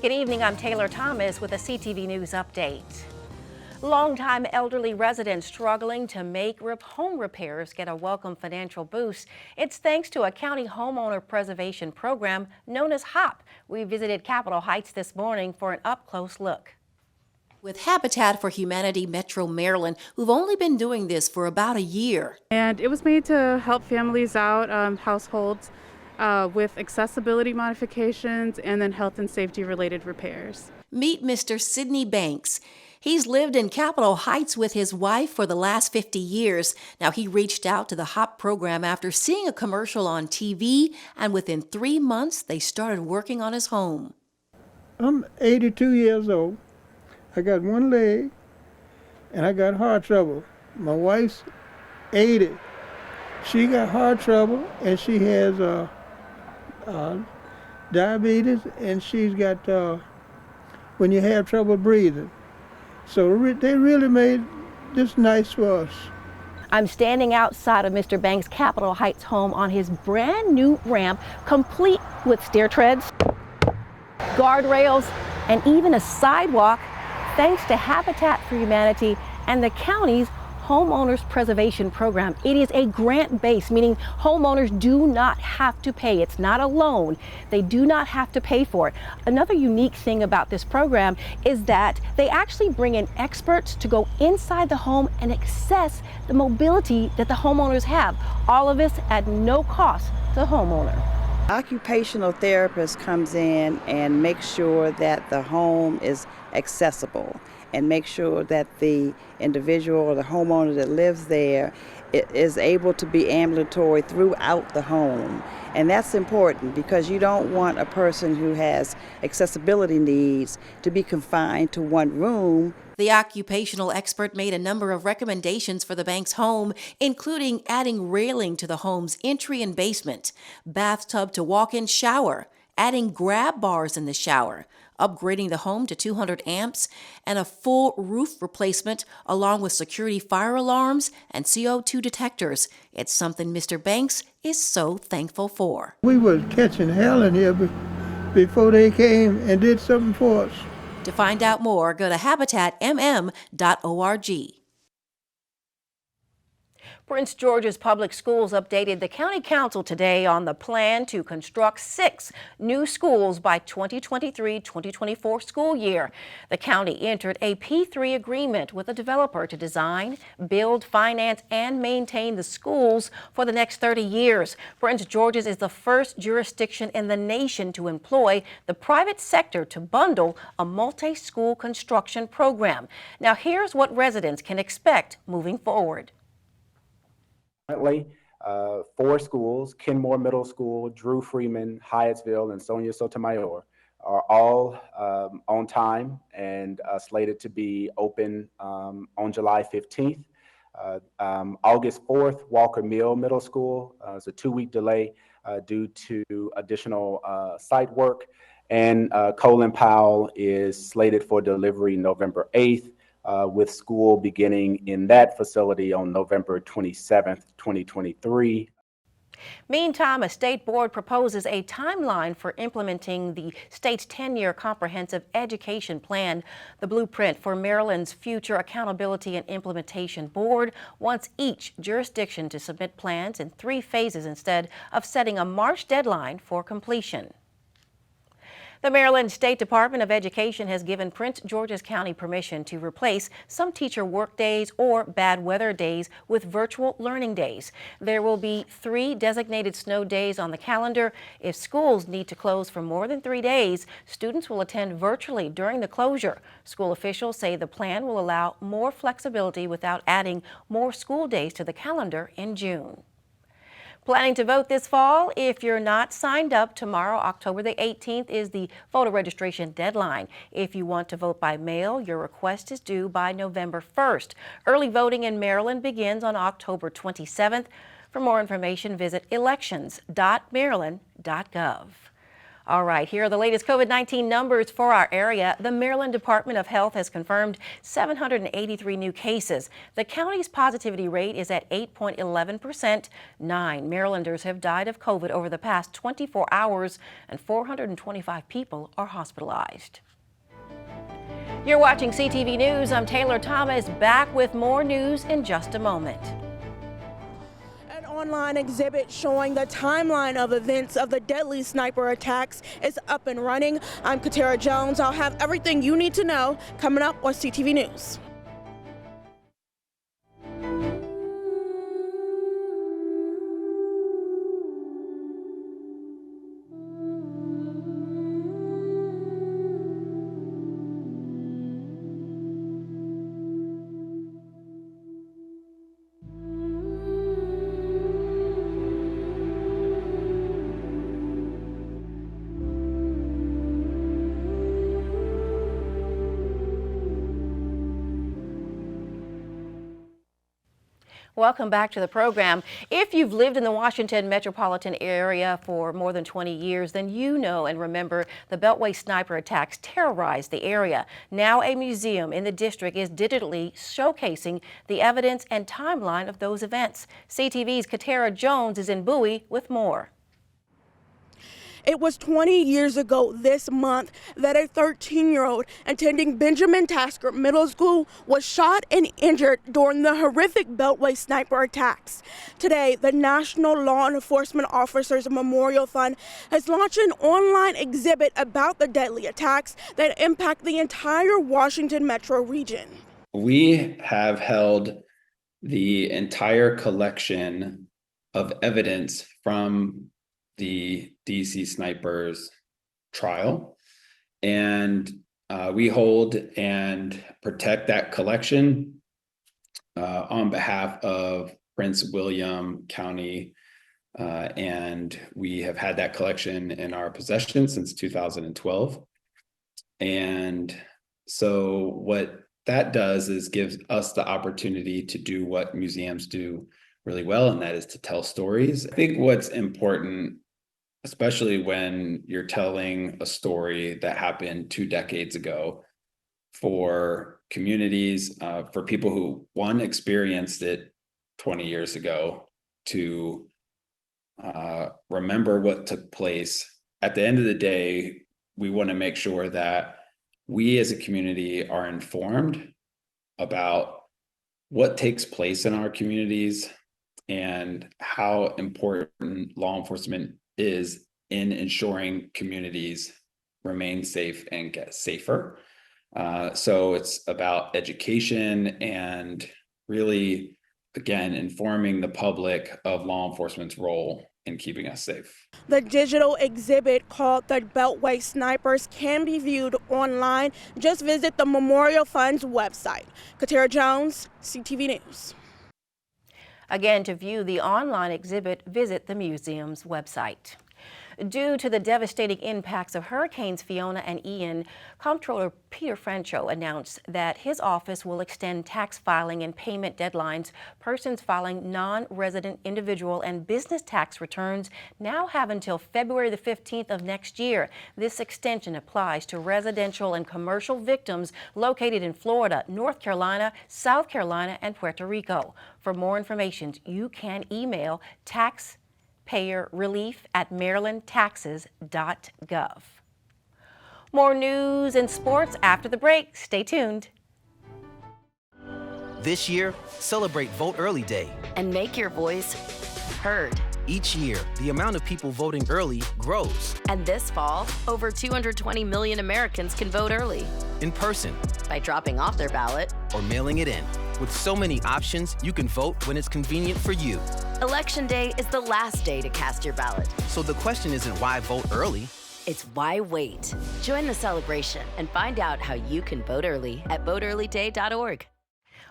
Good evening, I'm Taylor Thomas with a CTV News update. Longtime elderly residents struggling to make home repairs get a welcome financial boost. It's thanks to a county homeowner preservation program known as HOP. We visited Capitol Heights this morning for an up-close look. With Habitat for Humanity Metro Maryland, who've only been doing this for about a year. And it was made to help families out, households, with accessibility modifications and then health and safety related repairs. Meet Mr. Sidney Banks. He's lived in Capitol Heights with his wife for the last 50 years. Now, he reached out to the HOP program after seeing a commercial on TV, and within 3 months, they started working on his home. I'm 82 years old. I got one leg, and I got heart trouble. My wife's 80. She got heart trouble, and she has diabetes, and she's got when you have trouble breathing. So they really made this nice for us. I'm standing outside of Mr. Banks' Capitol Heights home on his brand new ramp, complete with stair treads, guardrails, and even a sidewalk, thanks to Habitat for Humanity and the county's Homeowners Preservation Program. It is a grant-based, meaning homeowners do not have to pay. It's not a loan. They do not have to pay for it. Another unique thing about this program is that they actually bring in experts to go inside the home and assess the mobility that the homeowners have. All of this at no cost to the homeowner. Occupational therapist comes in and makes sure that the home is accessible and make sure that the individual or the homeowner that lives there is able to be ambulatory throughout the home. And that's important because you don't want a person who has accessibility needs to be confined to one room. The occupational expert made a number of recommendations for the Banks home, including adding railing to the home's entry and basement, bathtub to walk-in shower, adding grab bars in the shower, upgrading the home to 200 amps, and a full roof replacement along with security fire alarms and CO2 detectors. It's something Mr. Banks is so thankful for. We was catching hell in here before they came and did something for us. To find out more, go to habitatmm.org. Prince George's Public Schools updated the County Council today on the plan to construct 6 new schools by 2023-2024 school year. The county entered a P3 agreement with a developer to design, build, finance, and maintain the schools for the next 30 years. Prince George's is the first jurisdiction in the nation to employ the private sector to bundle a multi-school construction program. Now, here's what residents can expect moving forward. Currently, 4 schools, Kenmore Middle School, Drew Freeman, Hyattsville, and Sonia Sotomayor, are all on time and slated to be open on July 15th. August 4th, Walker Mill Middle School is a 2-week delay due to additional site work. And Colin Powell is slated for delivery November 8th. With school beginning in that facility on November 27th, 2023. Meantime, a state board proposes a timeline for implementing the state's 10-year comprehensive education plan. The blueprint for Maryland's future accountability and implementation board wants each jurisdiction to submit plans in 3 phases instead of setting a March deadline for completion. The Maryland State Department of Education has given Prince George's County permission to replace some teacher work days or bad weather days with virtual learning days. There will be 3 designated snow days on the calendar. If schools need to close for more than 3 days, students will attend virtually during the closure. School officials say the plan will allow more flexibility without adding more school days to the calendar in June. Planning to vote this fall? If you're not signed up, tomorrow, October the 18th, is the voter registration deadline. If you want to vote by mail, your request is due by November 1st. Early voting in Maryland begins on October 27th. For more information, visit elections.maryland.gov. All right, here are the latest COVID-19 numbers for our area. The Maryland Department of Health has confirmed 783 new cases. The county's positivity rate is at 8.11%. 9 Marylanders have died of COVID over the past 24 hours, and 425 people are hospitalized. You're watching CTV News. I'm Taylor Thomas, back with more news in just a moment. Online exhibit showing the timeline of events of the deadly sniper attacks is up and running. I'm Katara Jones. I'll have everything you need to know coming up on CTV News. Welcome back to the program. If you've lived in the Washington metropolitan area for more than 20 years, then you know and remember the Beltway sniper attacks terrorized the area. Now a museum in the district is digitally showcasing the evidence and timeline of those events. CTV's Katara Jones is in Bowie with more. It was 20 years ago this month that a 13-year-old attending Benjamin Tasker Middle School was shot and injured during the horrific Beltway sniper attacks. Today, the National Law Enforcement Officers Memorial Fund has launched an online exhibit about the deadly attacks that impact the entire Washington metro region. We have held the entire collection of evidence from the DC snipers trial, and we hold and protect that collection on behalf of Prince William County, and we have had that collection in our possession since 2012. And so what that does is gives us the opportunity to do what museums do really well, and that is to tell stories. I think what's important, especially when you're telling a story that happened 2 decades ago, for communities, for people who, one, experienced it 20 years ago, to remember what took place. At the end of the day, we want to make sure that we as a community are informed about what takes place in our communities and how important law enforcement is in ensuring communities remain safe and get safer. So it's about education and really, again, informing the public of law enforcement's role in keeping us safe. The digital exhibit called The Beltway Snipers can be viewed online. Just visit the Memorial Fund's website. Katara Jones, CTV News. Again, to view the online exhibit, visit the museum's website. Due to the devastating impacts of Hurricanes Fiona and Ian, Comptroller Peter Francho announced that his office will extend tax filing and payment deadlines. Persons filing non-resident individual and business tax returns now have until February the 15th of next year. This extension applies to residential and commercial victims located in Florida, North Carolina, South Carolina, and Puerto Rico. For more information, you can email taxpayerrelief@marylandtaxes.gov. More news and sports after the break. Stay tuned. This year, celebrate Vote Early Day and make your voice heard. Each year, the amount of people voting early grows. And this fall, over 220 million Americans can vote early. In person, by dropping off their ballot, or mailing it in. With so many options, you can vote when it's convenient for you. Election Day is the last day to cast your ballot. So the question isn't why vote early, it's why wait. Join the celebration and find out how you can vote early at voteearlyday.org.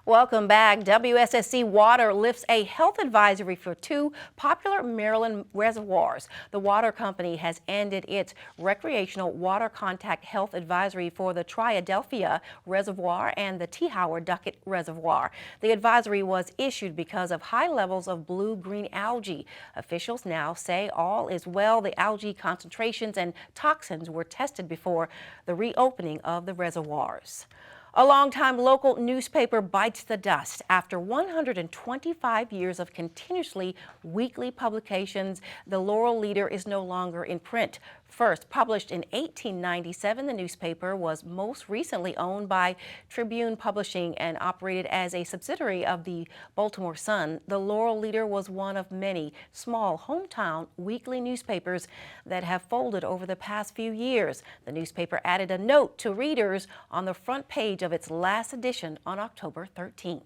Welcome back. WSSC Water lifts a health advisory for two popular Maryland reservoirs. The water company has ended its recreational water contact health advisory for the Triadelphia Reservoir and the T. Howard Duckett Reservoir. The advisory was issued because of high levels of blue-green algae. Officials now say all is well. The algae concentrations and toxins were tested before the reopening of the reservoirs. A longtime local newspaper bites the dust. After 125 years of continuously weekly publications, the Laurel Leader is no longer in print. First published in 1897, the newspaper was most recently owned by Tribune Publishing and operated as a subsidiary of the Baltimore Sun. The Laurel Leader was one of many small hometown weekly newspapers that have folded over the past few years. The newspaper added a note to readers on the front page of its last edition on October 13th.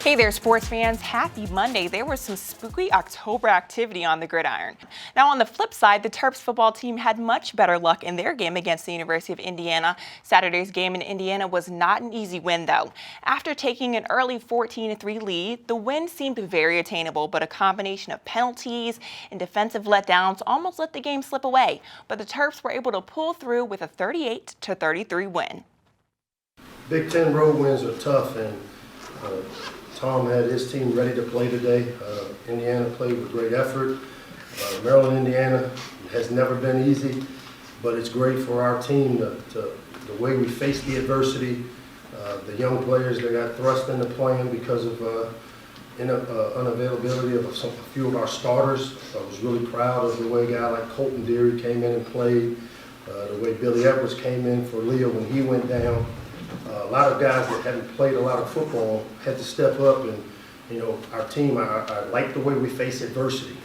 Hey there, sports fans. Happy Monday. There was some spooky October activity on the gridiron. Now, on the flip side, the Terps football team had much better luck in their game against the University of Indiana. Saturday's game in Indiana was not an easy win, though. After taking an early 14-3 lead, the win seemed very attainable, but a combination of penalties and defensive letdowns almost let the game slip away. But the Terps were able to pull through with a 38-33 win. Big Ten road wins are tough, and Tom had his team ready to play today. Indiana played with great effort. Maryland, Indiana has never been easy, but it's great for our team the way we face the adversity. The young players that got thrust into playing because of unavailability of a few of our starters. I was really proud of the way a guy like Colton Deary came in and played, the way Billy Edwards came in for Leo when he went down. A lot of guys that hadn't played a lot of football had to step up, and our team, I like the way we face adversity.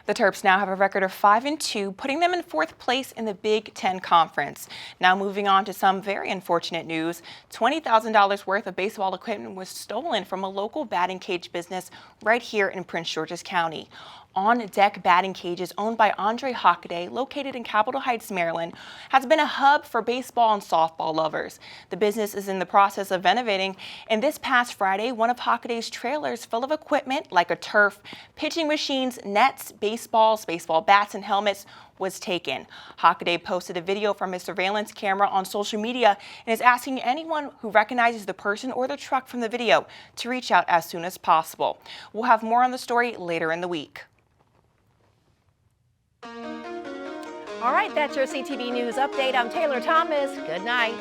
The Terps now have a record of 5-2, putting them in 4th place in the Big Ten Conference. Now moving on to some very unfortunate news. $20,000 worth of baseball equipment was stolen from a local batting cage business right here in Prince George's County. On-deck batting cages owned by Andre Hockaday, located in Capitol Heights, Maryland, has been a hub for baseball and softball lovers. The business is in the process of renovating, and this past Friday, one of Hockaday's trailers full of equipment like a turf, pitching machines, nets, baseballs, baseball bats, and helmets was taken. Hockaday posted a video from his surveillance camera on social media and is asking anyone who recognizes the person or the truck from the video to reach out as soon as possible. We'll have more on the story later in the week. All right, that's your CTV News Update. I'm Taylor Thomas. Good night.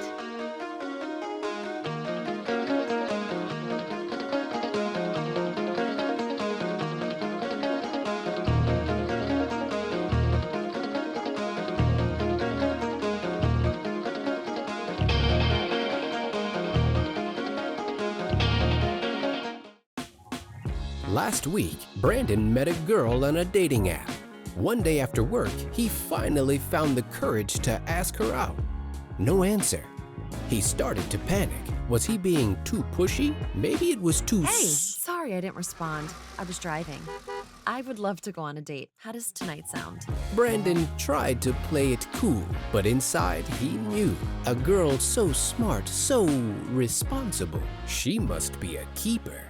Last week, Brandon met a girl on a dating app. One day after work, he finally found the courage to ask her out. No answer. He started to panic. Was he being too pushy? Maybe it was too Sorry I didn't respond. I was driving. I would love to go on a date. How does tonight sound? Brandon tried to play it cool, but inside he knew. A girl so smart, so responsible. She must be a keeper.